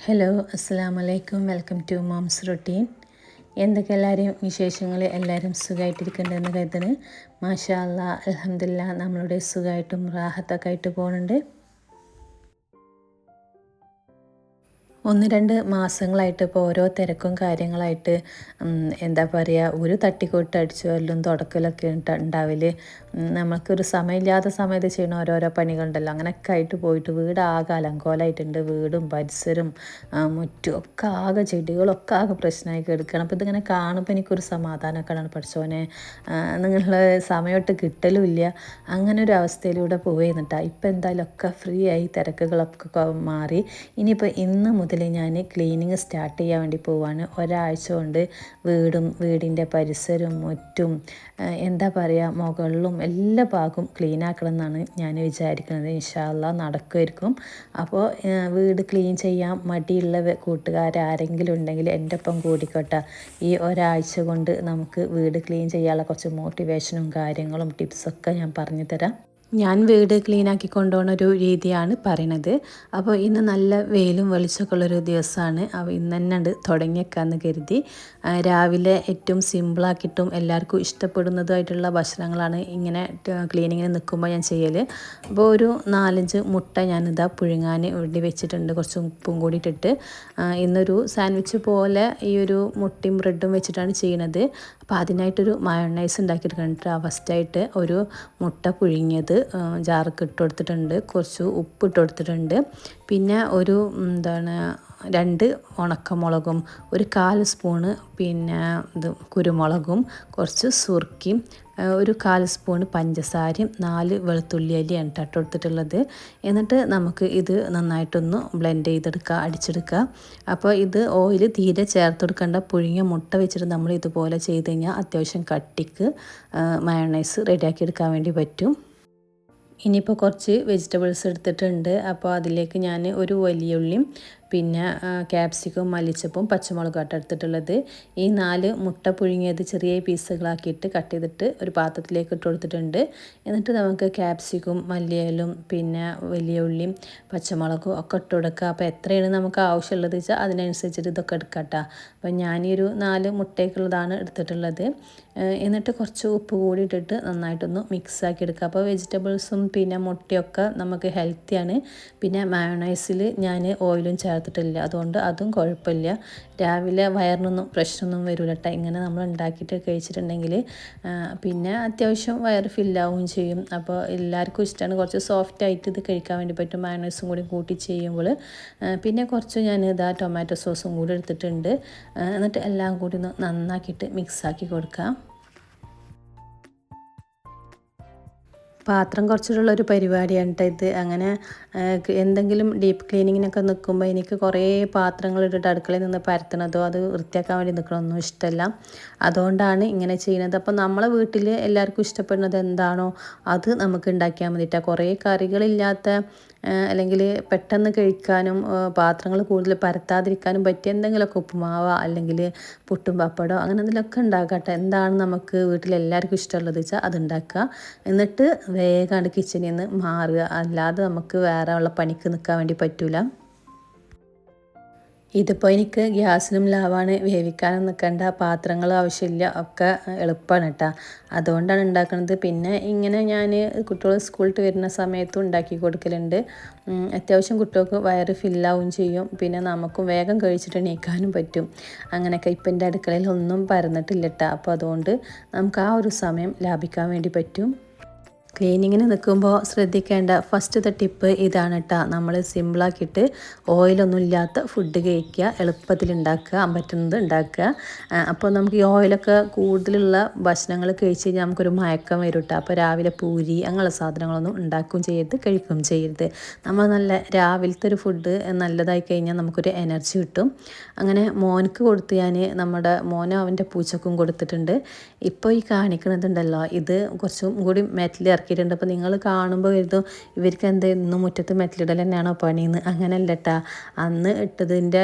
Hello അസ്സലാമു അലൈക്കും. Welcome to mom's routine. എന്തൊക്കെ എല്ലാവരും വിശേഷങ്ങൾ? എല്ലാവരും സുഖമായിട്ടിരിക്കുന്നുണ്ടെന്ന് കരുതുന്നു. മാഷാ അല്ലാ, അൽഹംദുലില്ലാഹ്, നമ്മളുടെ സുഖമായിട്ടും റാഹത്തൊക്കെ ആയിട്ട് പോകുന്നുണ്ട്. 1-2 മാസങ്ങളായിട്ട് ഇപ്പോൾ ഓരോ തിരക്കും കാര്യങ്ങളായിട്ട് എന്താ പറയുക, ഒരു തട്ടിക്കൂട്ട് അടിച്ചു വരലും തുടക്കലൊക്കെ ഉണ്ടാവല്. നമുക്കൊരു സമയമില്ലാത്ത സമയത്ത് ചെയ്യുന്ന ഓരോരോ പണികളുണ്ടല്ലോ, അങ്ങനെയൊക്കെ ആയിട്ട് പോയിട്ട് വീട് ആകെ അലങ്കോലമായിട്ടുണ്ട്. വീടും പരിസരവും മുറ്റും ഒക്കെ ആകെ, ചെടികളൊക്കെ ആകെ പ്രശ്നമായി കിടക്കണം. അപ്പോൾ ഇതിങ്ങനെ കാണുമ്പോൾ എനിക്കൊരു സമാധാനമൊക്കെയാണ്. പഠിച്ചോനെ, നിങ്ങളുടെ സമയമായിട്ട് കിട്ടലും ഇല്ല. അങ്ങനെ ഒരു അവസ്ഥയിലൂടെ പോയിരുന്നിട്ടാ. ഇപ്പം എന്തായാലും ഒക്കെ ഫ്രീ ആയി, തിരക്കുകളൊക്കെ മാറി. ഇനിയിപ്പോൾ ഇന്ന് മുതൽ ഞാൻ ക്ലീനിങ് സ്റ്റാർട്ട് ചെയ്യാൻ വേണ്ടി പോവാണ്. ഒരാഴ്ച കൊണ്ട് വീടിൻ്റെ പരിസരവും മുറ്റും എന്താ പറയുക, മുകളിലും എല്ലാ ഭാഗവും ക്ലീൻ ആക്കണം എന്നാണ് ഞാൻ വിചാരിക്കുന്നത്. ഇൻഷാ അല്ലാഹ് നടക്കുമായിരിക്കും. അപ്പോൾ വീട് ക്ലീൻ ചെയ്യാൻ മടിയുള്ള കൂട്ടുകാരാരെങ്കിലും ഉണ്ടെങ്കിൽ എൻ്റെ ഒപ്പം കൂടിക്കോട്ടെ. ഈ ഒരാഴ്ച കൊണ്ട് നമുക്ക് വീട് ക്ലീൻ ചെയ്യാനുള്ള കുറച്ച് മോട്ടിവേഷനും കാര്യങ്ങളും ടിപ്സൊക്കെ ഞാൻ പറഞ്ഞു തരാം. ഞാൻ വീട് ക്ലീനാക്കി കൊണ്ടുപോകുന്ന ഒരു രീതിയാണ് പറയണത്. അപ്പോൾ ഇന്ന് നല്ല വെയിലും വെളിച്ചമൊക്കെ ഉള്ളൊരു ദിവസമാണ്. അപ്പോൾ ഇന്ന് തന്നെ ഉണ്ട് തുടങ്ങിയേക്കാമെന്ന് കരുതി. രാവിലെ ഏറ്റവും സിമ്പിളാക്കിയിട്ടും എല്ലാവർക്കും ഇഷ്ടപ്പെടുന്നതായിട്ടുള്ള ഭക്ഷണങ്ങളാണ് ഇങ്ങനെ ക്ലീനിങ്ങിന് നിൽക്കുമ്പോൾ ഞാൻ ചെയ്യൽ. അപ്പോൾ ഒരു 4-5 മുട്ട ഞാനിതാ പുഴുങ്ങാൻ വേണ്ടി വെച്ചിട്ടുണ്ട്, കുറച്ച് ഉപ്പും കൂടി ഇട്ടിട്ട്. ഇന്നൊരു സാൻഡ്വിച്ച് പോലെ ഈ ഒരു മുട്ടയും ബ്രെഡും വെച്ചിട്ടാണ് ചെയ്യണത്. അപ്പോൾ അതിനായിട്ടൊരു മയോണൈസ് ഉണ്ടാക്കിയെടുക്കുന്നുണ്ട്. ഫസ്റ്റായിട്ട് ഒരു മുട്ട പുഴുങ്ങിയത് ജാർക്ക് ഇട്ട് കൊടുത്തിട്ടുണ്ട്, കുറച്ച് ഉപ്പ് ഇട്ട് കൊടുത്തിട്ടുണ്ട്. പിന്നെ ഒരു 2 ഉണക്കമുളകും, ഒരു 1/4 സ്പൂണ് പിന്നെ കുരുമുളകും, കുറച്ച് സുർക്കയും, ഒരു 1/4 സ്പൂണ് പഞ്ചസാരയും, 4 വെളുത്തുള്ളി അല്ലിയാണ് ഇട്ട് കൊടുത്തിട്ടുള്ളത്. എന്നിട്ട് നമുക്ക് ഇത് നന്നായിട്ടൊന്ന് ബ്ലെൻഡ് ചെയ്തെടുക്കുക, അടിച്ചെടുക്കുക. അപ്പോൾ ഇത് ഓയിൽ തീരെ ചേർത്ത് കൊടുക്കേണ്ട. പുഴുങ്ങിയ മുട്ട വെച്ചിട്ട് നമ്മൾ ഇതുപോലെ ചെയ്ത് കഴിഞ്ഞാൽ അത്യാവശ്യം കട്ടിക്ക് മയോണൈസ് റെഡിയാക്കി എടുക്കാൻ വേണ്ടി പറ്റും. ഇനിയിപ്പോൾ കുറച്ച് വെജിറ്റബിൾസ് എടുത്തിട്ടുണ്ട്. അപ്പോൾ അതിലേക്ക് ഞാൻ ഒരു വലിയ ഉള്ളിയും പിന്നെ ക്യാപ്സിക്കും മല്ലിച്ചപ്പും പച്ചമുളകായിട്ട് എടുത്തിട്ടുള്ളത്. ഈ 4 മുട്ട പുഴുങ്ങിയത് ചെറിയ പീസുകളാക്കിയിട്ട് കട്ട് ചെയ്തിട്ട് ഒരു പാത്രത്തിലേക്ക് ഇട്ട് കൊടുത്തിട്ടുണ്ട്. എന്നിട്ട് നമുക്ക് ക്യാപ്സിക്കും മല്ലിയിലും പിന്നെ വലിയ ഉള്ളിയും പച്ചമുളകും ഒക്കെ ഇട്ട് കൊടുക്കുക. അപ്പോൾ എത്രയാണ് നമുക്ക് ആവശ്യമുള്ളത് വെച്ചാൽ അതിനനുസരിച്ചിട്ട് ഇതൊക്കെ എടുക്കട്ടോ. അപ്പോൾ ഞാനൊരു 4 മുട്ടയ്ക്കുള്ളതാണ് എടുത്തിട്ടുള്ളത്. എന്നിട്ട് കുറച്ച് ഉപ്പ് കൂടി ഇട്ടിട്ട് നന്നായിട്ടൊന്ന് മിക്സാക്കി എടുക്കുക. അപ്പോൾ വെജിറ്റബിൾസും പിന്നെ മുട്ടയൊക്കെ നമുക്ക് ഹെൽത്തിയാണ്. പിന്നെ മയോണൈസിൽ ഞാൻ ഓയിലും ചേർത്തിട്ടില്ല, അതുകൊണ്ട് അതും കുഴപ്പമില്ല. രാവിലെ വയറിനൊന്നും പ്രശ്നമൊന്നും വരില്ല കേട്ടോ ഇങ്ങനെ നമ്മൾ ഉണ്ടാക്കിയിട്ട് കഴിച്ചിട്ടുണ്ടെങ്കിൽ. പിന്നെ അത്യാവശ്യം വയറ് ഫില്ലാവുകയും ചെയ്യും. അപ്പോൾ എല്ലാവർക്കും ഇഷ്ടമാണ്. കുറച്ച് സോഫ്റ്റായിട്ട് ഇത് കഴിക്കാൻ വേണ്ടി പറ്റും മയോണൈസും കൂടി കൂട്ടി ചെയ്യുമ്പോൾ. പിന്നെ കുറച്ച് ഞാൻ ടൊമാറ്റോ സോസും കൂടി എടുത്തിട്ടുണ്ട്. എന്നിട്ട് എല്ലാം കൂടി ഒന്ന് നന്നാക്കിയിട്ട് മിക്സാക്കി കൊടുക്കാം. പാത്രം കുറച്ചിട്ടുള്ളൊരു പരിപാടിയാണ് കേട്ടോ ഇത്. അങ്ങനെ എന്തെങ്കിലും ഡീപ്പ് ക്ലീനിങ്ങിനൊക്കെ നിൽക്കുമ്പോൾ എനിക്ക് കുറേ പാത്രങ്ങൾ ഇട്ടിട്ട് അടുക്കളയിൽ നിന്ന് പരത്തണതോ അത് വൃത്തിയാക്കാൻ വേണ്ടി നിൽക്കണമൊന്നും ഇഷ്ടമല്ല. അതുകൊണ്ടാണ് ഇങ്ങനെ ചെയ്യുന്നത്. അപ്പോൾ നമ്മളെ വീട്ടിൽ എല്ലാവർക്കും ഇഷ്ടപ്പെടുന്നത് എന്താണോ അത് നമുക്ക് ഉണ്ടാക്കിയാൽ മതിട്ടോ. കുറേ കറികളില്ലാത്ത അല്ലെങ്കിൽ പെട്ടെന്ന് കഴിക്കാനും പാത്രങ്ങൾ കൂടുതൽ പരത്താതിരിക്കാനും പറ്റിയ എന്തെങ്കിലുമൊക്കെ ഉപ്പുമാവോ അല്ലെങ്കിൽ പുട്ടും പപ്പടോ അങ്ങനെ എന്തെങ്കിലുമൊക്കെ ഉണ്ടാക്കട്ടെ. എന്താണ് നമുക്ക് വീട്ടിലെല്ലാവർക്കും ഇഷ്ടമുള്ളത് വെച്ചാൽ അത് ഉണ്ടാക്കുക. എന്നിട്ട് വേഗം കിച്ചണിൽ നിന്ന് മാറുക. അല്ലാതെ നമുക്ക് വേറെ ഉള്ള പണിക്ക് നിൽക്കാൻ വേണ്ടി പറ്റില്ല. ഇതിപ്പോൾ എനിക്ക് ഗ്യാസിനും ലാവാണ്, വേവിക്കാനും നിൽക്കേണ്ട, പാത്രങ്ങൾ ആവശ്യമില്ല, ഒക്കെ എളുപ്പമാണ് കേട്ടോ. അതുകൊണ്ടാണ് ഉണ്ടാക്കുന്നത്. പിന്നെ ഇങ്ങനെ ഞാൻ കുട്ടികൾ സ്കൂളിൽ വരുന്ന സമയത്തും ഉണ്ടാക്കി കൊടുക്കലുണ്ട്. അത്യാവശ്യം കുട്ടികൾക്ക് വയറ് ഫില്ലാവും ചെയ്യും. പിന്നെ നമുക്കും വേഗം കഴിച്ചിട്ട് എണീക്കാനും പറ്റും. അങ്ങനെയൊക്കെ ഇപ്പം എൻ്റെ അടുക്കളയിൽ ഒന്നും പരന്നിട്ടില്ല കേട്ടോ. അപ്പോൾ അതുകൊണ്ട് നമുക്ക് ആ ഒരു സമയം ലാഭിക്കാൻ വേണ്ടി പറ്റും. ക്ലീനിങ്ങിന് നിൽക്കുമ്പോൾ ശ്രദ്ധിക്കേണ്ട ഫസ്റ്റത്തെ ടിപ്പ് ഇതാണ് കേട്ടോ. നമ്മൾ സിമ്പിളാക്കിയിട്ട് ഓയിലൊന്നും ഇല്ലാത്ത ഫുഡ് കഴിക്കുക, എളുപ്പത്തിൽ ഉണ്ടാക്കുക, പറ്റുന്നത് ഉണ്ടാക്കുക. അപ്പോൾ നമുക്ക് ഈ ഓയിലൊക്കെ കൂടുതലുള്ള ഭക്ഷണങ്ങൾ കഴിച്ച് കഴിഞ്ഞാൽ നമുക്കൊരു മയക്കം വരും കേട്ടോ. അപ്പോൾ രാവിലെ പൂരി അങ്ങനെയുള്ള സാധനങ്ങളൊന്നും ഉണ്ടാക്കുകയും ചെയ്യരുത്, കഴിക്കുകയും ചെയ്യരുത്. നമ്മൾ നല്ല രാവിലത്തെ ഒരു ഫുഡ് നല്ലതായി കഴിഞ്ഞാൽ നമുക്കൊരു എനർജി കിട്ടും. അങ്ങനെ മോനക്ക് കൊടുത്ത് ഞാൻ നമ്മുടെ മോനും അവൻ്റെ പൂച്ചക്കും കൊടുത്തിട്ടുണ്ട്. ഇപ്പോൾ ഈ കാണിക്കുന്നതുണ്ടല്ലോ, ഇത് കുറച്ചും കൂടി മെറ്റൽ ഇറക്കിയിട്ടുണ്ട്. അപ്പോൾ നിങ്ങൾ കാണുമ്പോൾ കരുതും ഇവർക്ക് എന്താ ഇന്നും മുറ്റത്ത് മെറ്റലിടൽ തന്നെയാണോ പണിയെന്ന്. അങ്ങനെയല്ല കേട്ടോ. അന്ന്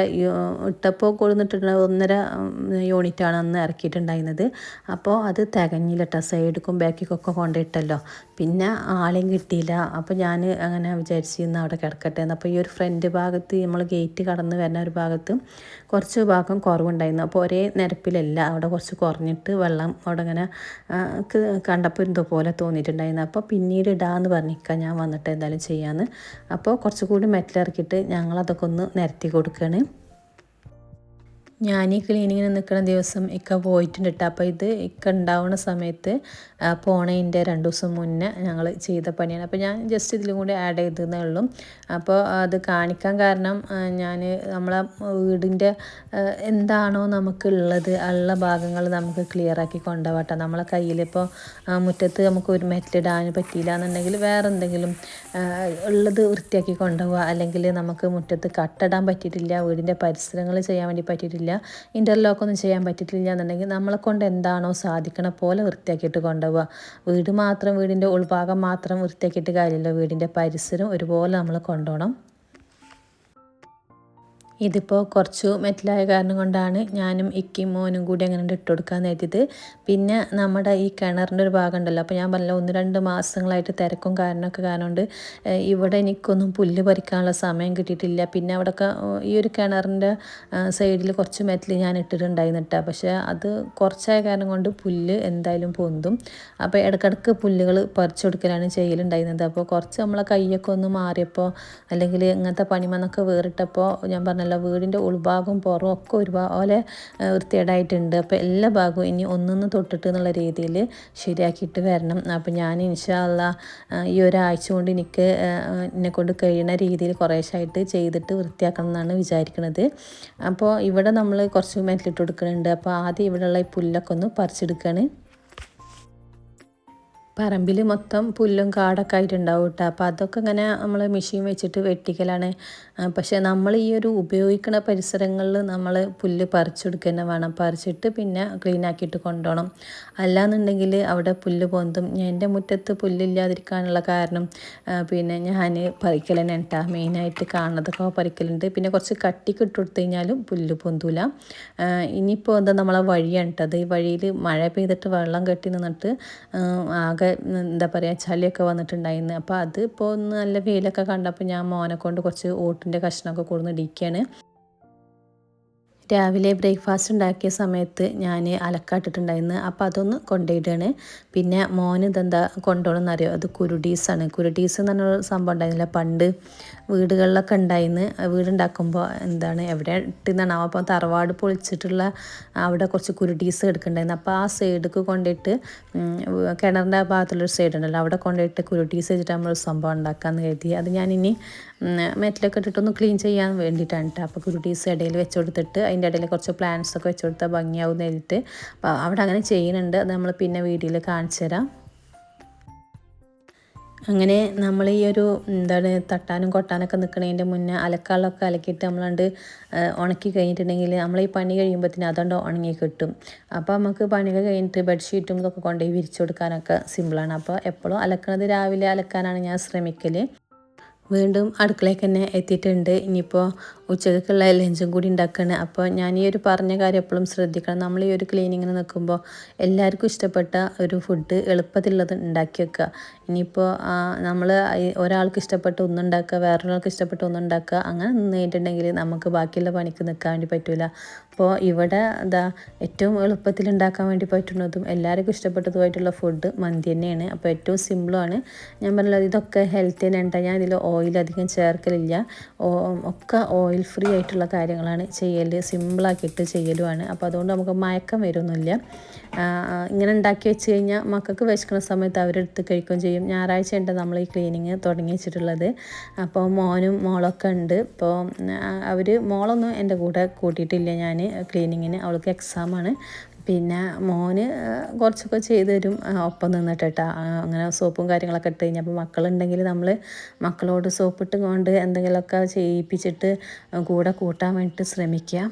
ഇട്ടപ്പോൾ കൊടുത്തിട്ടുള്ള 1.5 യൂണിറ്റാണ് അന്ന് ഇറക്കിയിട്ടുണ്ടായിരുന്നത്. അപ്പോൾ അത് തികഞ്ഞില്ല കേട്ടോ. സൈഡിക്കും ബാക്കിക്കൊക്കെ കൊണ്ടിട്ടല്ലോ. പിന്നെ ആളെയും കിട്ടിയില്ല. അപ്പോൾ ഞാൻ അങ്ങനെ വിചാരിച്ചിരുന്നു അവിടെ കിടക്കട്ടെ എന്ന്. അപ്പോൾ ഈ ഒരു ഫ്രണ്ട് ഭാഗത്ത് നമ്മൾ ഗേറ്റ് കടന്ന് വരുന്ന ഒരു ഭാഗത്ത് കുറച്ച് ഭാഗം കുറവുണ്ടായിരുന്നു. അപ്പോൾ ഒരേ നിരപ്പിലല്ല, അവിടെ കുറച്ച് കുറഞ്ഞിട്ട് വെള്ളം അവിടെ ഇങ്ങനെ കണ്ടപ്പോൾ എന്തോ പോലെ തോന്നിയിട്ടുണ്ടായിരുന്നു. അപ്പോൾ പിന്നീട് ഇടാമെന്ന് പറഞ്ഞിരിക്കുക, ഞാൻ വന്നിട്ട് എന്തായാലും ചെയ്യാമെന്ന്. അപ്പോൾ കുറച്ചുകൂടി മെറ്റലിറക്കിയിട്ട് ഞങ്ങളതൊക്കെ ഒന്ന് നിരത്തി കൊടുക്കുകയാണ്. ഞാൻ ഈ ക്ലീനിങ്ങിന് നിൽക്കുന്ന ദിവസം ഇക്ക പോയിട്ടുണ്ട് കേട്ടോ. അപ്പോൾ ഇത് ഇക്ക ഉണ്ടാവുന്ന സമയത്ത് പോണതിൻ്റെ 2 ദിവസം മുന്നേ ഞങ്ങൾ ചെയ്ത പണിയാണ്. അപ്പോൾ ഞാൻ ജസ്റ്റ് ഇതിലും കൂടി ആഡ് ചെയ്തതേ ഉള്ളൂ. അപ്പോൾ അത് കാണിക്കാൻ കാരണം നമ്മളെ വീടിൻ്റെ എന്താണോ നമുക്കുള്ളത് ഉള്ള ഭാഗങ്ങൾ നമുക്ക് ക്ലിയറാക്കി കൊണ്ടുപോകട്ടെ. നമ്മളെ കയ്യിലിപ്പോൾ മുറ്റത്ത് നമുക്ക് ഒരു മെറ്റലിടാൻ പറ്റിയില്ല എന്നുണ്ടെങ്കിൽ വേറെ എന്തെങ്കിലും ഉള്ളത് വൃത്തിയാക്കി കൊണ്ടുപോവുക. അല്ലെങ്കിൽ നമുക്ക് മുറ്റത്ത് കട്ടിടാൻ പറ്റിയിട്ടില്ല, വീടിൻ്റെ പരിസരങ്ങൾ ചെയ്യാൻ വേണ്ടി പറ്റിയിട്ടില്ല, ഇൻ്റർലോക്കൊന്നും ചെയ്യാൻ പറ്റിയിട്ടില്ല എന്നുണ്ടെങ്കിൽ നമ്മളെ കൊണ്ട് എന്താണോ സാധിക്കണ പോലെ വൃത്തിയാക്കിയിട്ട് കൊണ്ടുപോവുക. വീടിൻ്റെ ഉൾഭാഗം മാത്രം വൃത്തിയാക്കിയിട്ട് കാര്യമില്ല, വീടിൻ്റെ പരിസരം ഒരുപോലെ നമ്മൾ കൊണ്ടുപോകണം. ഇതിപ്പോൾ കുറച്ച് മെറ്റലായ കാരണം കൊണ്ടാണ് ഞാനും ഇക്കും മോനും കൂടി അങ്ങനെ ഇട്ട് കൊടുക്കാൻ നേരിയത്. പിന്നെ നമ്മുടെ ഈ കിണറിൻ്റെ ഒരു ഭാഗം ഉണ്ടല്ലോ, അപ്പോൾ ഞാൻ പറഞ്ഞല്ലോ 1-2 മാസങ്ങളായിട്ട് തിരക്കും കാരണമൊക്കെ കാരണം കൊണ്ട് ഇവിടെ എനിക്കൊന്നും പുല്ല് പറിക്കാനുള്ള സമയം കിട്ടിയിട്ടില്ല. പിന്നെ അവിടെയൊക്കെ ഈ ഒരു കിണറിൻ്റെ സൈഡിൽ കുറച്ച് മെറ്റൽ ഞാൻ ഇട്ടിട്ടുണ്ടായിരുന്നു കേട്ടോ. പക്ഷേ അത് കുറച്ചായ കാരണം കൊണ്ട് പുല്ല് എന്തായാലും പൊന്തും. അപ്പോൾ ഇടയ്ക്കിടയ്ക്ക് പുല്ലുകൾ പറിച്ചു കൊടുക്കലാണ് ചെയ്യലുണ്ടായിരുന്നത്. അപ്പോൾ കുറച്ച് നമ്മളെ കൈയൊക്കെ ഒന്ന് മാറിയപ്പോൾ അല്ലെങ്കിൽ ഇങ്ങനത്തെ പണിമന്നൊക്കെ വേറിട്ടപ്പോൾ ഞാൻ പറഞ്ഞല്ലോ വീടിൻ്റെ ഉൾഭാഗവും പുറവും ഒക്കെ ഒരുപോലെ വൃത്തികേടായിട്ടുണ്ട്. അപ്പോൾ എല്ലാ ഭാഗവും ഇനി ഒന്നൊന്ന് തൊട്ടിട്ട് എന്നുള്ള രീതിയിൽ ശരിയാക്കിയിട്ട് വരണം. അപ്പോൾ ഞാൻ ഇൻഷാ അല്ലാഹ് ഈ ഒരാഴ്ച കൊണ്ട് എന്നെക്കൊണ്ട് കഴിയുന്ന രീതിയിൽ കുറേശ്ശായിട്ട് ചെയ്തിട്ട് വൃത്തിയാക്കണം എന്നാണ് വിചാരിക്കുന്നത്. അപ്പോൾ ഇവിടെ നമ്മൾ കുറച്ച് മെറ്റലിട്ട് കൊടുക്കുന്നുണ്ട്. അപ്പോൾ ആദ്യം ഇവിടെയുള്ള ഈ പുല്ലൊക്കെ ഒന്ന് പറിച്ചെടുക്കുകയാണ്. പറമ്പിൽ മൊത്തം പുല്ലും കാടൊക്കെ ആയിട്ടുണ്ടാവും കേട്ടോ. അപ്പോൾ അതൊക്കെ ഇങ്ങനെ നമ്മൾ മെഷീൻ വെച്ചിട്ട് വെട്ടിക്കലാണ്. പക്ഷേ നമ്മൾ ഈ ഒരു ഉപയോഗിക്കുന്ന പരിസരങ്ങളിൽ നമ്മൾ പുല്ല് പറിച്ചെടുക്കുക തന്നെ വേണം. പറിച്ചിട്ട് പിന്നെ ക്ലീൻ ആക്കിയിട്ട് കൊണ്ടുപോകണം. അല്ലാന്നുണ്ടെങ്കിൽ അവിടെ പുല്ല് പൊന്തും. എൻ്റെ മുറ്റത്ത് പുല്ലില്ലാതിരിക്കാനുള്ള കാരണം പിന്നെ ഞാൻ പറിക്കൽ തന്നെ കേട്ടോ. മെയിനായിട്ട് കാണുന്നതൊക്കെ പറിക്കലുണ്ട്. പിന്നെ കുറച്ച് കട്ടിക്ക് ഇട്ട് കൊടുത്തു കഴിഞ്ഞാലും പുല്ല് പൊന്തൂല. ഇനിയിപ്പോൾ നമ്മളെ വഴിയാണ് കേട്ടത്. ഈ വഴിയിൽ മഴ പെയ്തിട്ട് വെള്ളം കെട്ടി നിന്നിട്ട് ആകെ എന്താ പറയുക ചളിയൊക്കെ വന്നിട്ടുണ്ടായിരുന്നു. അപ്പോൾ അത് ഇപ്പോൾ ഒന്ന് നല്ല വെയിലൊക്കെ കണ്ടപ്പോൾ ഞാൻ മോനെ കൊണ്ട് കുറച്ച് ഓട്ടിൻ്റെ കഷ്ണമൊക്കെ കൊടുന്നിടിക്കുകയാണ്. രാവിലെ ബ്രേക്ക്ഫാസ്റ്റ് ഉണ്ടാക്കിയ സമയത്ത് ഞാൻ അലക്കാട്ടിട്ടുണ്ടായിരുന്നു. അപ്പോൾ അതൊന്ന് കൊണ്ടുപോയിട്ടാണ്. പിന്നെ മോന് ഇതെന്താ കൊണ്ടുപോകണമെന്നറിയോ, അത് കുരുടീസാണ്. കുരുടീസ് എന്ന് പറഞ്ഞൊരു സംഭവം ഉണ്ടായിരുന്നില്ല പണ്ട് വീടുകളിലൊക്കെ ഉണ്ടായിരുന്നു. വീടുണ്ടാക്കുമ്പോൾ എവിടെ ഇട്ടെന്നാണ്. അപ്പോൾ തറവാട് പൊളിച്ചിട്ടുള്ള അവിടെ കുറച്ച് കുരുടീസ് എടുക്കുന്നുണ്ടായിരുന്നു. അപ്പോൾ ആ സൈഡിലേക്ക് കൊണ്ടുപോയിട്ട് കിണറിൻ്റെ ഭാഗത്തുള്ളൊരു സൈഡ് ഉണ്ടല്ലോ, അവിടെ കൊണ്ടുപോയിട്ട് കുരുടീസ് വെച്ചിട്ട് നമ്മൾ സംഭവം ഉണ്ടാക്കാമെന്ന് കരുതി. അത് ഞാനിനി മെറ്റലൊക്കെ ഇട്ടിട്ടൊന്ന് ക്ലീൻ ചെയ്യാൻ വേണ്ടിയിട്ടാണ് കേട്ടോ. അപ്പോൾ കുരുടീസ് ഇടയിൽ വെച്ച് കൊടുത്തിട്ട് അതിൻ്റെ ഇടയിൽ കുറച്ച് പ്ലാന്റ്സ് ഒക്കെ വെച്ച് കൊടുത്താൽ ഭംഗിയാവും എഴുതിയിട്ട് അപ്പോൾ അവിടെ അങ്ങനെ ചെയ്യുന്നുണ്ട്. അത് നമ്മൾ പിന്നെ വീഡിയോയിൽ കാണിച്ചു തരാം. അങ്ങനെ നമ്മൾ ഈ ഒരു തട്ടാനും കൊട്ടാനൊക്കെ നിൽക്കുന്നതിൻ്റെ മുന്നേ അലക്കാളൊക്കെ അലക്കിയിട്ട് നമ്മളണ്ട് ഉണക്കി കഴിഞ്ഞിട്ടുണ്ടെങ്കിൽ നമ്മൾ ഈ പണി കഴിയുമ്പോഴത്തേന് അതുകൊണ്ട് ഉണങ്ങി കിട്ടും. അപ്പോൾ നമുക്ക് പണികൾ കഴിഞ്ഞിട്ട് ബെഡ്ഷീറ്റും ഇതൊക്കെ കൊണ്ടുപോയി വിരിച്ചു കൊടുക്കാനൊക്കെ സിമ്പിളാണ്. അപ്പോൾ എപ്പോഴും അലക്കുന്നത് രാവിലെ അലക്കാനാണ് ഞാൻ ശ്രമിക്കൽ. വീണ്ടും അടുക്കളയ്ക്ക് തന്നെ എത്തിയിട്ടുണ്ട്. ഇനിയിപ്പോൾ ഉച്ചയ്ക്കുള്ള ലഞ്ചും കൂടി ഉണ്ടാക്കുകയാണ്. അപ്പോൾ ഞാൻ ഈ ഒരു പറഞ്ഞ കാര്യം എപ്പോഴും ശ്രദ്ധിക്കണം. നമ്മൾ ഈ ഒരു ക്ലീനിങ്ങിന് നിൽക്കുമ്പോൾ എല്ലാവർക്കും ഇഷ്ടപ്പെട്ട ഒരു ഫുഡ് എളുപ്പത്തിലുള്ളത് ഉണ്ടാക്കി വെക്കുക. ഇനിയിപ്പോൾ നമ്മൾ ഒരാൾക്ക് ഇഷ്ടപ്പെട്ട ഒന്നുണ്ടാക്കുക, വേറൊരാൾക്ക് ഇഷ്ടപ്പെട്ട ഒന്നുണ്ടാക്കുക, അങ്ങനെ നിന്ന് കഴിഞ്ഞിട്ടുണ്ടെങ്കിൽ നമുക്ക് ബാക്കിയുള്ള പണിക്ക് നിൽക്കാൻ വേണ്ടി പറ്റില്ല. അപ്പോൾ ഇവിടെ ഏറ്റവും എളുപ്പത്തിൽ ഉണ്ടാക്കാൻ വേണ്ടി പറ്റുന്നതും എല്ലാവർക്കും ഇഷ്ടപ്പെട്ടതുമായിട്ടുള്ള ഫുഡ് മന്തി തന്നെയാണ്. അപ്പോൾ ഏറ്റവും സിമ്പിളാണ്. ഞാൻ പറഞ്ഞത് ഇതൊക്കെ ഹെൽത്തി തന്നെ ഉണ്ടാകും. ഞാൻ ഇതിൽ ഓയിൽ അധികം ചേർക്കലില്ല. ഒക്കെ ഓയിൽ ഫ്രീ ആയിട്ടുള്ള കാര്യങ്ങളാണ് ചെയ്യൽ, സിമ്പിളാക്കിയിട്ട് ചെയ്യലുമാണ്. അപ്പോൾ അതുകൊണ്ട് നമുക്ക് മയക്കം വരുമൊന്നുമില്ല. ഇങ്ങനെ ഉണ്ടാക്കി വെച്ച് കഴിഞ്ഞാൽ മക്കൾക്ക് വിശക്കുന്ന സമയത്ത് അവരെടുത്ത് കഴിക്കുകയും ചെയ്യും. ഞായറാഴ്ച ഉണ്ട് നമ്മൾ ഈ ക്ലീനിങ് തുടങ്ങി വെച്ചിട്ടുള്ളത്. അപ്പോൾ മോനും മോളൊക്കെ ഉണ്ട്. ഇപ്പോൾ മോളൊന്നും എൻ്റെ കൂടെ കൂട്ടിയിട്ടില്ല ഞാൻ ക്ലീനിങ്ങിന്, അവൾക്ക് എക്സാമാണ്. പിന്നെ മോന് കുറച്ചൊക്കെ ചെയ്ത് തരും ഒപ്പം നിന്നിട്ടാ. അങ്ങനെ സോപ്പും കാര്യങ്ങളൊക്കെ ഇട്ട് കഴിഞ്ഞപ്പോൾ മക്കളുണ്ടെങ്കിൽ നമ്മൾ മക്കളോട് സോപ്പിട്ട് കൊണ്ട് എന്തെങ്കിലുമൊക്കെ ചെയ്യിപ്പിച്ചിട്ട് കൂടെ കൂട്ടാൻ വേണ്ടിയിട്ട് ശ്രമിക്കുക.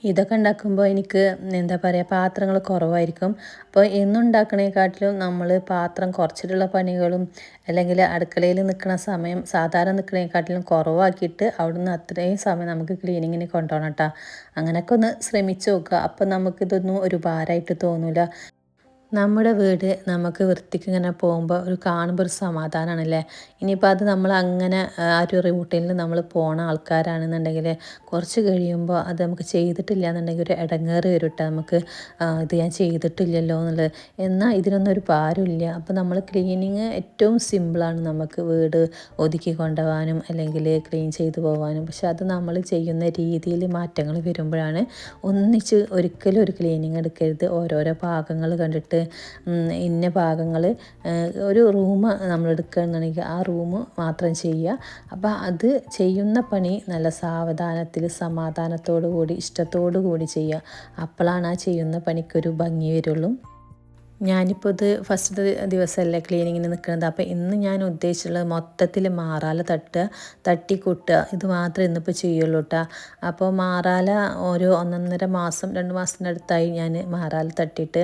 ഇതൊക്കെ ഉണ്ടാക്കുമ്പോൾ എനിക്ക് എന്താ പറയുക പാത്രങ്ങൾ കുറവായിരിക്കും. അപ്പോൾ എന്നും ഉണ്ടാക്കണേക്കാട്ടിലും നമ്മൾ പാത്രം കുറച്ചിട്ടുള്ള പണികളും അല്ലെങ്കിൽ അടുക്കളയിൽ നിൽക്കുന്ന സമയം സാധാരണ നിൽക്കണേക്കാട്ടിലും കുറവാക്കിയിട്ട് അവിടുന്ന് അത്രയും സമയം നമുക്ക് ക്ലീനിങ്ങിന് കൊണ്ടുപോകണം കേട്ടോ. അങ്ങനെയൊക്കെ ഒന്ന് ശ്രമിച്ച് നോക്കുക. അപ്പം നമുക്കിതൊന്നും ഒരു ഭാരമായിട്ട് തോന്നില്ല. നമ്മുടെ വീട് നമുക്ക് വൃത്തിക്ക് ഇങ്ങനെ പോകുമ്പോൾ ഒരു കാണുമ്പോൾ ഒരു സമാധാനമാണല്ലേ. ഇനിയിപ്പോൾ അത് നമ്മൾ അങ്ങനെ ആ ഒരു റൂട്ടീനിൽ നമ്മൾ പോണ ആൾക്കാരാണെന്നുണ്ടെങ്കിൽ കുറച്ച് കഴിയുമ്പോൾ അത് നമുക്ക് ചെയ്തിട്ടില്ല എന്നുണ്ടെങ്കിൽ ഒരു ഇടങ്ങേറ് വരും കേട്ടോ നമുക്ക്. ഇത് ഞാൻ ചെയ്തിട്ടില്ലല്ലോ എന്നുള്ളത്. എന്നാൽ ഇതിനൊന്നും ഒരു ഭാരമില്ല. അപ്പോൾ നമ്മൾ ക്ലീനിങ് ഏറ്റവും സിമ്പിളാണ്. നമുക്ക് വീട് ഒതുക്കി കൊണ്ടുപോകാനും അല്ലെങ്കിൽ ക്ലീൻ ചെയ്തു പോകാനും. പക്ഷെ അത് നമ്മൾ ചെയ്യുന്ന രീതിയിൽ മാറ്റങ്ങൾ വരുമ്പോഴാണ്. ഒന്നിച്ച് ഒരിക്കലും ഒരു ക്ലീനിങ് എടുക്കരുത്. ഓരോരോ ഭാഗങ്ങൾ കണ്ടിട്ട് ഇന്ന ഭാഗങ്ങൾ ഒരു റൂം നമ്മൾ എടുക്കുകയാണെന്നുണ്ടെങ്കിൽ ആ റൂം മാത്രം ചെയ്യുക. അപ്പോൾ അത് ചെയ്യുന്ന പണി നല്ല സാവധാനത്തിൽ സമാധാനത്തോടു കൂടി ഇഷ്ടത്തോടു കൂടി ചെയ്യുക. അപ്പോഴാണ് ആ ചെയ്യുന്ന പണിക്കൊരു ഭംഗി വരുള്ളൂ. ഞാനിപ്പോൾ ഇത് ഫസ്റ്റ് ദിവസമല്ലേ ക്ലീനിങ്ങിന് നിൽക്കുന്നത്. അപ്പോൾ ഇന്ന് ഞാൻ ഉദ്ദേശിച്ചുള്ളത് മൊത്തത്തിൽ മാറാല തട്ടിക്കൂട്ടുക. ഇത് മാത്രമേ ഇന്നിപ്പോൾ ചെയ്യുള്ളൂ കേട്ടോ. അപ്പോൾ മാറാല ഒരു 1.5 മാസം 2 മാസത്തിനടുത്തായി ഞാൻ മാറാല തട്ടിയിട്ട്.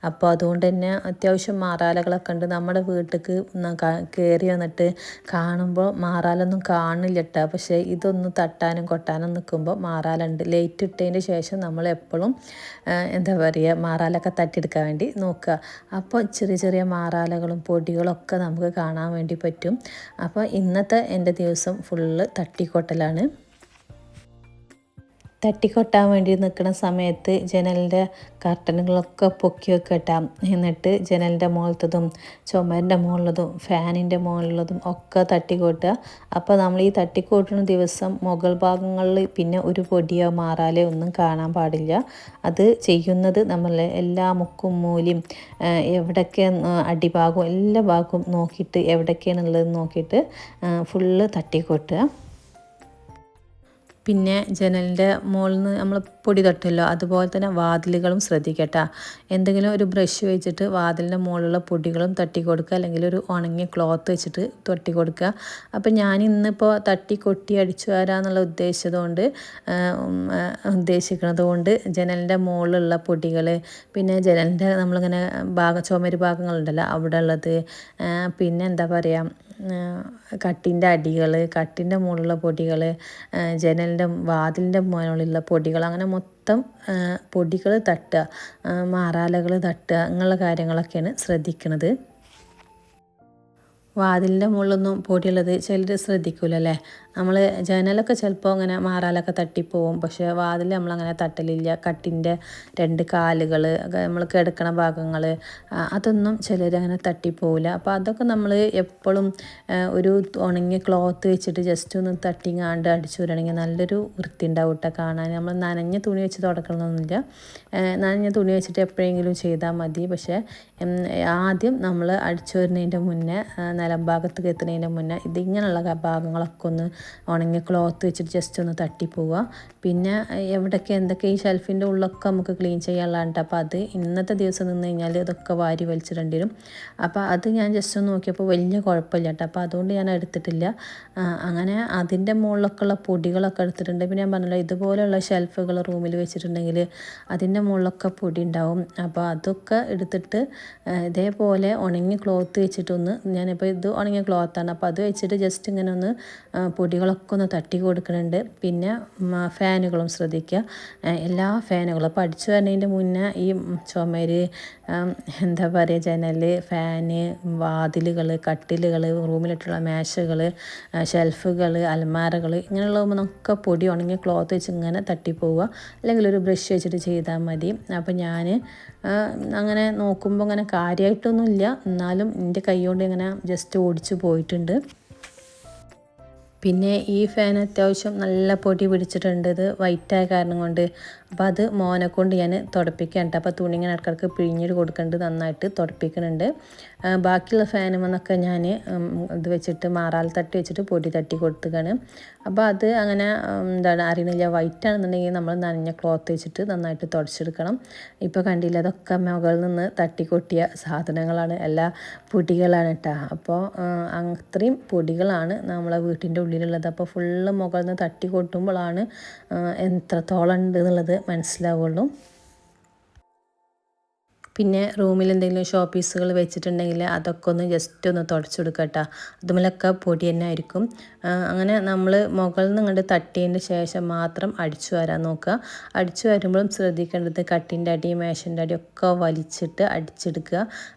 അപ്പോൾ അതുകൊണ്ട് തന്നെ അത്യാവശ്യം മാറാലകളൊക്കെ ഉണ്ട്. നമ്മുടെ വീട്ടിലേക്ക് കയറി വന്നിട്ട് കാണുമ്പോൾ മാറാലൊന്നും കാണില്ല കേട്ടോ. പക്ഷേ ഇതൊന്ന് തട്ടാനും കൊട്ടാനും നിൽക്കുമ്പോൾ മാറാലുണ്ട്. ലൈറ്റ് ഇട്ടതിന് ശേഷം നമ്മൾ എപ്പോഴും എന്താ പറയുക മാറാലൊക്കെ തട്ടിയെടുക്കാൻ വേണ്ടി നോക്കുക. അപ്പോൾ ചെറിയ ചെറിയ മാറാലകളും പൊടികളൊക്കെ നമുക്ക് കാണാൻ വേണ്ടി പറ്റും. അപ്പോൾ ഇന്നത്തെ എൻ്റെ ദിവസം ഫുള്ള് തട്ടിക്കൊട്ടലാണ്. തട്ടിക്കൊട്ടാൻ വേണ്ടി നിൽക്കുന്ന സമയത്ത് ജനലിൻ്റെ കർട്ടനുകളൊക്കെ പൊക്കി വെക്കട്ടാം. എന്നിട്ട് ജനലിൻ്റെ മുകളിലത്തതും ചുമരിൻ്റെ മുകളിലതും ഫാനിൻ്റെ മുകളിലതും ഒക്കെ തട്ടിക്കൊട്ടുക. അപ്പോൾ നമ്മൾ ഈ തട്ടിക്കൊട്ടുന്ന ദിവസം മുകൾ ഭാഗങ്ങളിൽ പിന്നെ ഒരു പൊടിയോ മാറാലോ ഒന്നും കാണാൻ പാടില്ല. അത് ചെയ്യുന്നത് നമ്മൾ എല്ലാ മുക്കും മൂലയും എവിടെയൊക്കെ അടിഭാഗവും എല്ലാ ഭാഗവും നോക്കിയിട്ട് എവിടെയൊക്കെയാണുള്ളത് നോക്കിയിട്ട് ഫുള്ള് തട്ടിക്കൊട്ടുക. പിന്നെ ജനലിൻ്റെ മുകളിൽ നിന്ന് നമ്മൾ പൊടി തട്ടുമല്ലോ, അതുപോലെ തന്നെ വാതിലുകളും ശ്രദ്ധിക്കട്ടോ. എന്തെങ്കിലും ഒരു ബ്രഷ് വെച്ചിട്ട് വാതിലിൻ്റെ മുകളിലുള്ള പൊടികളും തട്ടി കൊടുക്കുക, അല്ലെങ്കിൽ ഒരു ഉണങ്ങിയ ക്ലോത്ത് വെച്ചിട്ട് തട്ടി കൊടുക്കുക. അപ്പോൾ ഞാൻ ഇന്നിപ്പോൾ തട്ടി കൊട്ടി അടിച്ചു വരാമെന്നുള്ള ഉദ്ദേശിക്കുന്നത് കൊണ്ട് ജനലിൻ്റെ മുകളിലുള്ള പൊടികൾ, പിന്നെ ജനലിൻ്റെ നമ്മളിങ്ങനെ ചുമര് ഭാഗങ്ങളുണ്ടല്ലോ അവിടെ ഉള്ളത്, പിന്നെ എന്താ പറയുക കട്ടിൻ്റെ അടികൾ, കട്ടിൻ്റെ മുകളിലുള്ള പൊടികൾ, ജനലിൻ്റെ വാതിലിൻ്റെ മുകളിലുള്ള പൊടികൾ, അങ്ങനെ മൊത്തം പൊടികൾ തട്ടുക, മാറാലകൾ തട്ടുക, അങ്ങനെയുള്ള കാര്യങ്ങളൊക്കെയാണ് ശ്രദ്ധിക്കുന്നത്. വാതിലിൻ്റെ മുകളിലൊന്നും പൊടിയുള്ളത് ചിലർ ശ്രദ്ധിക്കില്ലല്ലേ. നമ്മൾ ജനലൊക്കെ ചിലപ്പോൾ അങ്ങനെ മാറാലൊക്കെ തട്ടിപ്പോവും. പക്ഷേ വാതിൽ നമ്മളങ്ങനെ തട്ടലില്ല. കട്ടിൻ്റെ 2 കാലുകൾ, നമ്മൾ കിടക്കണ ഭാഗങ്ങൾ, അതൊന്നും ചിലരങ്ങനെ തട്ടിപ്പോവില്ല. അപ്പോൾ അതൊക്കെ നമ്മൾ എപ്പോഴും ഒരു ഉണങ്ങിയ ക്ലോത്ത് വെച്ചിട്ട് ജസ്റ്റ് ഒന്ന് തട്ടിങ്ങാണ്ട് അടിച്ചു വരികയാണെങ്കിൽ നല്ലൊരു വൃത്തി ഉണ്ടാവും കേട്ടോ കാണാൻ. നമ്മൾ നനഞ്ഞ തുണി വെച്ച് തുടക്കണമെന്നൊന്നുമില്ല. നനഞ്ഞ തുണി വെച്ചിട്ട് എപ്പോഴെങ്കിലും ചെയ്താൽ മതി. പക്ഷേ ആദ്യം നമ്മൾ അടിച്ചു വരുന്നതിൻ്റെ മുന്നേ, നിലം ഭാഗത്തേക്ക് എത്തുന്നതിൻ്റെ മുന്നേ ഇതിങ്ങനെയുള്ള ഭാഗങ്ങളൊക്കെ ഒന്ന് ഉണങ്ങിയ ക്ലോത്ത് വെച്ചിട്ട് ജസ്റ്റ് ഒന്ന് തട്ടിപ്പോവുക. പിന്നെ എവിടെയൊക്കെ എന്തൊക്കെ ഈ ഷെൽഫിൻ്റെ ഉള്ളൊക്കെ നമുക്ക് ക്ലീൻ ചെയ്യാനുള്ളതാണ്. അപ്പോൾ അത് ഇന്നത്തെ ദിവസം നിന്ന് കഴിഞ്ഞാൽ ഇതൊക്കെ വാരി വലിച്ചിടേണ്ടി വരും. അപ്പോൾ അത് ഞാൻ ജസ്റ്റ് ഒന്ന് നോക്കിയപ്പോൾ വലിയ കുഴപ്പമില്ല കേട്ടോ. അപ്പോൾ അതുകൊണ്ട് ഞാൻ എടുത്തിട്ടില്ല. അങ്ങനെ അതിൻ്റെ മുകളിലൊക്കെ ഉള്ള പൊടികളൊക്കെ എടുത്തിട്ടുണ്ട്. പിന്നെ ഞാൻ പറഞ്ഞല്ലോ ഇതുപോലെയുള്ള ഷെൽഫുകൾ റൂമിൽ വെച്ചിട്ടുണ്ടെങ്കിൽ അതിൻ്റെ മുകളിലൊക്കെ പൊടി ഉണ്ടാവും. അപ്പോൾ അതൊക്കെ എടുത്തിട്ട് ഇതേപോലെ ഉണങ്ങിയ ക്ലോത്ത് വെച്ചിട്ടൊന്ന്, ഞാനിപ്പോൾ ഇത് ഉണങ്ങിയ ക്ലോത്താണ്, അപ്പോൾ അത് വെച്ചിട്ട് ജസ്റ്റ് ഇങ്ങനെ ഒന്ന് പൊടികളൊക്കെ ഒന്ന് തട്ടി കൊടുക്കുന്നുണ്ട്. പിന്നെ ഫാനുകളും ശ്രദ്ധിക്കുക. എല്ലാ ഫാനുകളും അപ്പോൾ അടിച്ചു വരുന്നതിൻ്റെ മുന്നേ ഈ ചുമര്, എന്താ പറയുക ജനൽ, ഫാന്, വാതിലുകൾ, കട്ടിലുകൾ, റൂമിലിട്ടുള്ള മേശകൾ, ഷെൽഫുകൾ, അലമാരകൾ, ഇങ്ങനെയുള്ളതൊക്കെ പൊടി ഉണങ്ങിയ ക്ലോത്ത് വെച്ച് ഇങ്ങനെ തട്ടിപ്പോവുക, അല്ലെങ്കിൽ ഒരു ബ്രഷ് വെച്ചിട്ട് ചെയ്താൽ മതി. അപ്പോൾ ഞാൻ അങ്ങനെ നോക്കുമ്പോൾ അങ്ങനെ കാര്യമായിട്ടൊന്നുമില്ല, എന്നാലും എൻ്റെ കൈ കൊണ്ട് ഇങ്ങനെ ജസ്റ്റ് ഓടിച്ചു പോയിട്ടുണ്ട്. പിന്നെ ഈ ഫാൻ അത്യാവശ്യം നല്ല പൊടി പിടിച്ചിട്ടുണ്ട്. ഇത് വൈറ്റായ കാരണം കൊണ്ട്. അപ്പോൾ അത് മോനെ കൊണ്ട് ഞാൻ തുടപ്പിക്കാനുണ്ട്. അപ്പോൾ തുണി ഇങ്ങനെ ഇടയ്ക്കിടയ്ക്ക് പിഴിഞ്ഞിട്ട് കൊടുക്കേണ്ടത് നന്നായിട്ട് തുടപ്പിക്കുന്നുണ്ട്. ബാക്കിയുള്ള ഫാനുമെന്നൊക്കെ ഞാൻ ഇത് വെച്ചിട്ട് മാറാൽ തട്ടി വെച്ചിട്ട് പൊടി തട്ടി കൊടുത്തുകയാണ്. അപ്പോൾ അത് അങ്ങനെ അറിയണില്ല, വൈറ്റ് ആണെന്നുണ്ടെങ്കിൽ നമ്മൾ നനഞ്ഞ ക്ലോത്ത് വെച്ചിട്ട് നന്നായിട്ട് തുടച്ചെടുക്കണം. ഇപ്പോൾ കണ്ടില്ല, അതൊക്കെ മുകളിൽ നിന്ന് തട്ടിക്കൊട്ടിയ സാധനങ്ങളാണ്, എല്ലാ പൊടികളാണ് കേട്ടോ. അപ്പോൾ അത്രയും പൊടികളാണ് നമ്മളെ വീട്ടിൻ്റെ ഉള്ളിലുള്ളത്. അപ്പോൾ ഫുള്ള് മുകളിൽ നിന്ന് തട്ടി കൊട്ടുമ്പോഴാണ് എത്രത്തോളം ഉണ്ട് എന്നുള്ളത് മനസ്സിലാവുള്ളൂ. പിന്നെ റൂമിൽ എന്തെങ്കിലും ഷോ പീസുകൾ വെച്ചിട്ടുണ്ടെങ്കിൽ അതൊക്കെ ഒന്ന് ജസ്റ്റ് ഒന്ന് തുടച്ചു കൊടുക്കുക കേട്ടോ. അതുമല്ലൊക്കെ പൊടി തന്നെ ആയിരിക്കും. അങ്ങനെ നമ്മൾ മുകളിൽ നിന്ന് ഇങ്ങോട്ട് തട്ടിയതിന് ശേഷം മാത്രം അടിച്ചു വരാൻ നോക്കുക. അടിച്ചു വരുമ്പോഴും ശ്രദ്ധിക്കേണ്ടത് കട്ടിൻ്റെ അടി മേശൻ്റെ അടി ഒക്കെ വലിച്ചിട്ട് അടിച്ചെടുക്കുക.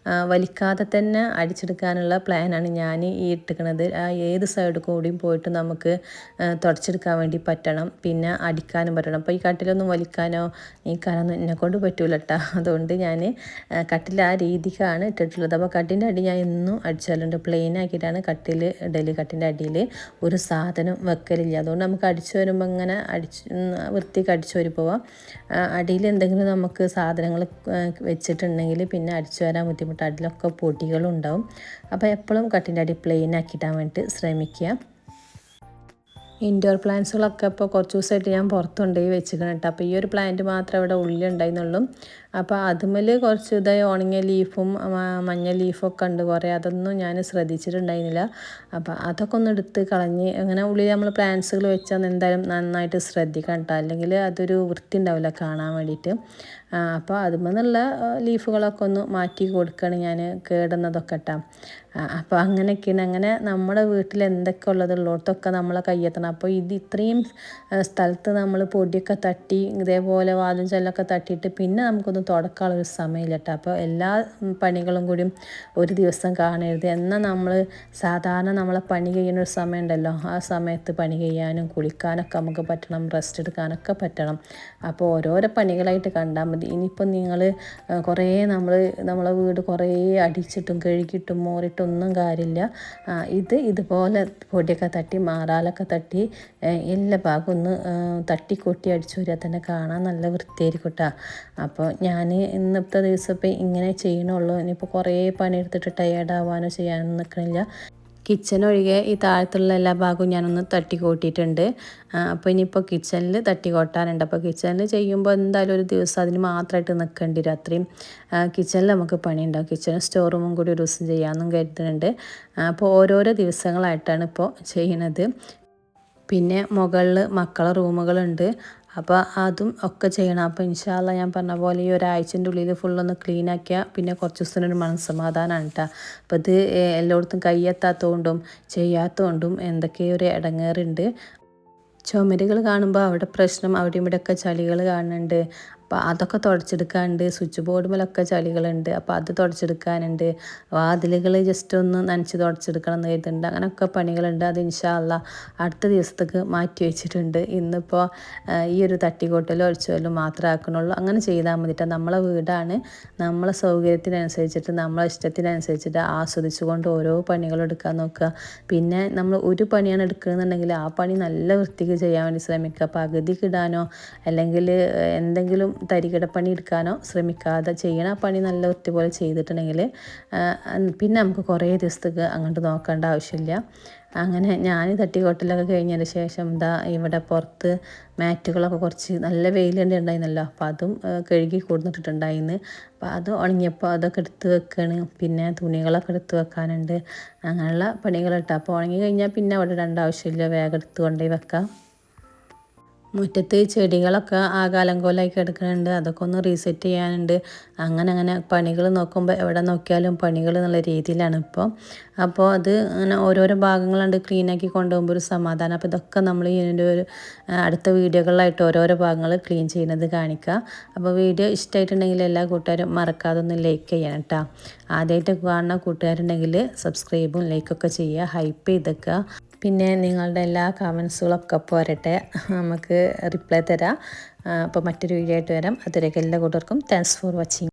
വലിക്കാതെ തന്നെ അടിച്ചെടുക്കാനുള്ള പ്ലാനാണ് ഞാൻ ഈ ഇട്ടിക്കണത്. ഏത് സൈഡ് കൂടിയും പോയിട്ട് നമുക്ക് തുടച്ചെടുക്കാൻ വേണ്ടി പറ്റണം, പിന്നെ അടിക്കാനും പറ്റണം. അപ്പോൾ ഈ കട്ടിലൊന്നും വലിക്കാനോ നീക്കാനൊന്നും എന്നെക്കൊണ്ട് പറ്റൂല കേട്ടോ. അതുകൊണ്ട് ഞാൻ കട്ടിൽ ആ രീതിക്കാണ് ഇട്ടിട്ടുള്ളത്. അപ്പോൾ കട്ടിൻ്റെ അടി ഞാൻ എന്നും അടിച്ചാലുണ്ട്. പ്ലെയിൻ ആക്കിയിട്ടാണ് കട്ടിൽ ഇടൽ. കട്ടിൻ്റെ അടിയിൽ ഒരു സാധനം വെക്കലില്ല. അതുകൊണ്ട് നമുക്ക് അടിച്ചു വരുമ്പോൾ ഇങ്ങനെ വൃത്തിക്ക് അടിച്ചു വരി പോവാം. അടിയിൽ എന്തെങ്കിലും നമുക്ക് സാധനങ്ങൾ വെച്ചിട്ടുണ്ടെങ്കിൽ പിന്നെ അടിച്ചു വരാൻ ബുദ്ധിമുട്ട്. അടിയിലൊക്കെ പൊടികളും ഉണ്ടാവും. അപ്പോൾ എപ്പോഴും കട്ടിൻ്റെ അടി പ്ലെയിൻ ആക്കിയിട്ടാൻ വേണ്ടിയിട്ട് ശ്രമിക്കുക. ഇൻഡോർ പ്ലാന്റ്സുകളൊക്കെ ഇപ്പോൾ കുറച്ച് ദിവസമായിട്ട് ഞാൻ പുറത്തുകൊണ്ടുപോയി വെച്ചിരിക്കണം കേട്ടോ. അപ്പോൾ ഈ ഒരു പ്ലാന്റ് മാത്രമേ ഇവിടെ ഉള്ളിലുണ്ടായിരുന്നുള്ളൂ. അപ്പോൾ അതുമേൽ കുറച്ച് ഇതായി ഉണങ്ങിയ ലീഫും മഞ്ഞ ലീഫൊക്കെ ഉണ്ട് കുറേ. അതൊന്നും ഞാൻ ശ്രദ്ധിച്ചിട്ടുണ്ടായിരുന്നില്ല. അപ്പോൾ അതൊക്കെ ഒന്ന് എടുത്ത് കളഞ്ഞ് അങ്ങനെ ഉള്ളിൽ നമ്മൾ പ്ലാന്റ്സുകൾ വെച്ചാൽ എന്തായാലും നന്നായിട്ട് ശ്രദ്ധിക്കണം കേട്ടോ. അല്ലെങ്കിൽ അതൊരു വൃത്തി ഉണ്ടാവില്ല കാണാൻ വേണ്ടിയിട്ട്. അപ്പോൾ അതുമെന്നുള്ള ലീഫുകളൊക്കെ ഒന്ന് മാറ്റി കൊടുക്കുകയാണ് ഞാൻ, കേടുന്നതൊക്കെ കേട്ടോ. അപ്പോൾ അങ്ങനെയൊക്കെയാണ്. അങ്ങനെ നമ്മുടെ വീട്ടിൽ എന്തൊക്കെ ഉള്ളതൊക്കെ നമ്മളെ കയ്യെത്തണം. അപ്പോൾ ഇത് ഇത്രയും സ്ഥലത്ത് നമ്മൾ പൊടിയൊക്കെ തട്ടി ഇതേപോലെ വാതും ചെല്ലൊക്കെ തട്ടിയിട്ട് പിന്നെ നമുക്കൊന്ന് തുടക്കാനുള്ളൊരു സമയമില്ല കേട്ടോ. അപ്പോൾ എല്ലാ പണികളും കൂടിയും ഒരു ദിവസം കാണരുത്. എന്നാൽ നമ്മൾ സാധാരണ നമ്മളെ പണി കഴിയുന്ന ഒരു സമയം ഉണ്ടല്ലോ, ആ സമയത്ത് പണി ചെയ്യാനും കുളിക്കാനൊക്കെ നമുക്ക് പറ്റണം, റെസ്റ്റ് എടുക്കാനൊക്കെ പറ്റണം. അപ്പോൾ ഓരോരോ പണികളായിട്ട് കണ്ടാൽ മതി. ഇനിയിപ്പോൾ നിങ്ങൾ കുറേ നമ്മളെ വീട് കുറേ അടിച്ചിട്ടും കഴുകിയിട്ടും മോറിയിട്ടും ഒന്നും കാര്യമില്ല. ഇതുപോലെ പൊടിയൊക്കെ തട്ടി മാറാലൊക്കെ തട്ടി എല്ലാ ഭാഗവും ഒന്ന് തട്ടിക്കൊട്ടി അടിച്ചു വരിക തന്നെ കാണാൻ നല്ല വൃത്തിയായിരിക്കും കേട്ടോ. അപ്പോൾ ഞാൻ ഇന്നത്തെ ദിവസം ഇപ്പോൾ ഇങ്ങനെ ചെയ്യണുള്ളൂ. ഇനിയിപ്പോൾ കുറേ പണിയെടുത്തിട്ട് ടയേർഡാവാനോ ചെയ്യാനൊന്നും നിൽക്കണില്ല. കിച്ചൺ ഒഴികെ ഈ താഴത്തുള്ള എല്ലാ ഭാഗവും ഞാനൊന്ന് തട്ടി കൂട്ടിയിട്ടുണ്ട്. അപ്പോൾ ഇനിയിപ്പോൾ കിച്ചണിൽ തട്ടി കൊട്ടാനുണ്ട്. അപ്പോൾ കിച്ചണിൽ ചെയ്യുമ്പോൾ എന്തായാലും ഒരു ദിവസം അതിന് മാത്രമായിട്ട് നിൽക്കേണ്ടി വരും. അത്രയും കിച്ചണിൽ നമുക്ക് പണിയുണ്ടാവും. കിച്ചണും സ്റ്റോർ റൂമും കൂടി ഒരു ദിവസം ചെയ്യാമെന്നും കരുതുന്നുണ്ട്. അപ്പോൾ ഓരോരോ ദിവസങ്ങളായിട്ടാണ് ഇപ്പോൾ ചെയ്യണത്. പിന്നെ മുകളിൽ മക്കളെ റൂമുകളുണ്ട്. അപ്പോൾ അതും ഒക്കെ ചെയ്യണം. അപ്പോൾ ഇൻഷാ അല്ലാഹ് ഞാൻ പറഞ്ഞ പോലെ ഈ ഒരാഴ്ചൻ്റെ ഉള്ളിൽ ഫുള്ളൊന്ന് ക്ലീൻ ആക്കിയാൽ പിന്നെ കുറച്ച് ദിവസത്തിനൊരു മനസ്സമാധാനമാണ് കേട്ടോ. അപ്പോൾ ഇത് എല്ലായിടത്തും കയ്യെത്താത്തതുകൊണ്ടും ചെയ്യാത്തതുകൊണ്ടും എന്തൊക്കെയോ ഒരു ഇടങ്ങേറുണ്ട്. ചുമരുകൾ കാണുമ്പോൾ അവിടെ പ്രശ്നം, അവിടെ ഇവിടെയൊക്കെ ചളികൾ കാണുന്നുണ്ട്. അപ്പോൾ അതൊക്കെ തുടച്ചെടുക്കാനുണ്ട്. സ്വിച്ച് ബോർഡുമേലൊക്കെ ചളികളുണ്ട്. അപ്പോൾ അത് തുടച്ചെടുക്കാനുണ്ട്. വാതിലുകൾ ജസ്റ്റ് ഒന്ന് നനച്ച് തുടച്ചെടുക്കണം എന്ന് കരുതുന്നുണ്ട്. അങ്ങനെയൊക്കെ പണികളുണ്ട്. അത് ഇൻഷാ അല്ലാഹ് അടുത്ത ദിവസത്തേക്ക് മാറ്റി വെച്ചിട്ടുണ്ട്. ഇന്നിപ്പോൾ ഈ ഒരു തട്ടിക്കോട്ടലോ ഒഴിച്ചോലോ മാത്രമേ ആക്കണുള്ളൂ. അങ്ങനെ ചെയ്താൽ മതിട്ടോ. നമ്മളെ വീടാണ്, നമ്മളെ സൗകര്യത്തിനനുസരിച്ചിട്ട് നമ്മളെ ഇഷ്ടത്തിനനുസരിച്ചിട്ട് ആസ്വദിച്ചുകൊണ്ട് ഓരോ പണികളും എടുക്കാൻ നോക്കുക. പിന്നെ നമ്മൾ ഒരു പണിയാണ് എടുക്കുന്നതെന്നുണ്ടെങ്കിൽ ആ പണി നല്ല വൃത്തിക്ക് ചെയ്യാൻ വേണ്ടി ശ്രമിക്കുക. പകുതിക്കിടാനോ അല്ലെങ്കിൽ എന്തെങ്കിലും തരികിടപ്പണി എടുക്കാനോ ശ്രമിക്കാതെ ചെയ്യണം. ആ പണി നല്ല വൃത്തി പോലെ ചെയ്തിട്ടുണ്ടെങ്കിൽ പിന്നെ നമുക്ക് കുറേ ദിവസത്തേക്ക് അങ്ങോട്ട് നോക്കേണ്ട ആവശ്യമില്ല. അങ്ങനെ ഞാൻ തട്ടിക്കൊട്ടലൊക്കെ കഴിഞ്ഞതിന് ശേഷം ഇവിടെ പുറത്ത് മാറ്റുകളൊക്കെ കുറച്ച് നല്ല വെയിലുണ്ട് ഉണ്ടായിരുന്നല്ലോ. അപ്പോൾ അതും കഴുകി കൊടുത്തിട്ടുണ്ടായിരുന്നു. അപ്പോൾ അത് ഉണങ്ങിയപ്പോൾ അതൊക്കെ എടുത്ത് വെക്കുകയാണ്. പിന്നെ തുണികളൊക്കെ എടുത്ത് വെക്കാനുണ്ട്. അങ്ങനെയുള്ള പണികൾ കേട്ടോ. അപ്പോൾ ഉണങ്ങി കഴിഞ്ഞാൽ പിന്നെ അവിടെ ഇടേണ്ട ആവശ്യമില്ല, വേഗം എടുത്ത് കൊണ്ടുപോയി വെക്കാം. മുറ്റത്ത് ചെടികളൊക്കെ ആകാലങ്കോലമായി കിടക്കുന്നുണ്ട്. അതൊക്കെ ഒന്ന് റീസെറ്റ് ചെയ്യാനുണ്ട്. അങ്ങനെ പണികൾ നോക്കുമ്പോൾ എവിടെ നോക്കിയാലും പണികൾ എന്നുള്ള രീതിയിലാണ് ഇപ്പോൾ. അപ്പോൾ അത് അങ്ങനെ ഓരോരോ ഭാഗങ്ങളുണ്ട് ക്ലീനാക്കി കൊണ്ടുപോകുമ്പോൾ ഒരു സമാധാനം. അപ്പോൾ ഇതൊക്കെ നമ്മൾ ഇതിൻ്റെ ഒരു അടുത്ത വീഡിയോകളിലായിട്ട് ഓരോരോ ഭാഗങ്ങൾ ക്ലീൻ ചെയ്യുന്നത് കാണിക്കുക. അപ്പോൾ വീഡിയോ ഇഷ്ടമായിട്ടുണ്ടെങ്കിൽ എല്ലാ കൂട്ടുകാരും മറക്കാതെ ഒന്ന് ലൈക്ക് ചെയ്യണം കേട്ടോ. ആദ്യമായിട്ട് കാണുന്ന കൂട്ടുകാരുണ്ടെങ്കിൽ സബ്സ്ക്രൈബും ലൈക്കൊക്കെ ചെയ്യുക, ഹൈപ്പ് ചെയ്തേക്കുക. പിന്നെ നിങ്ങളുടെ എല്ലാ കമൻസുകളൊക്കെ പോരട്ടെ, നമുക്ക് റിപ്ലൈ തരാം. അപ്പോൾ മറ്റൊരു വീഡിയോ ആയിട്ട് വരാം. അതുവരേക്കും എല്ലാ കൂട്ടർക്കും താങ്ക്സ് ഫോർ വാച്ചിങ്.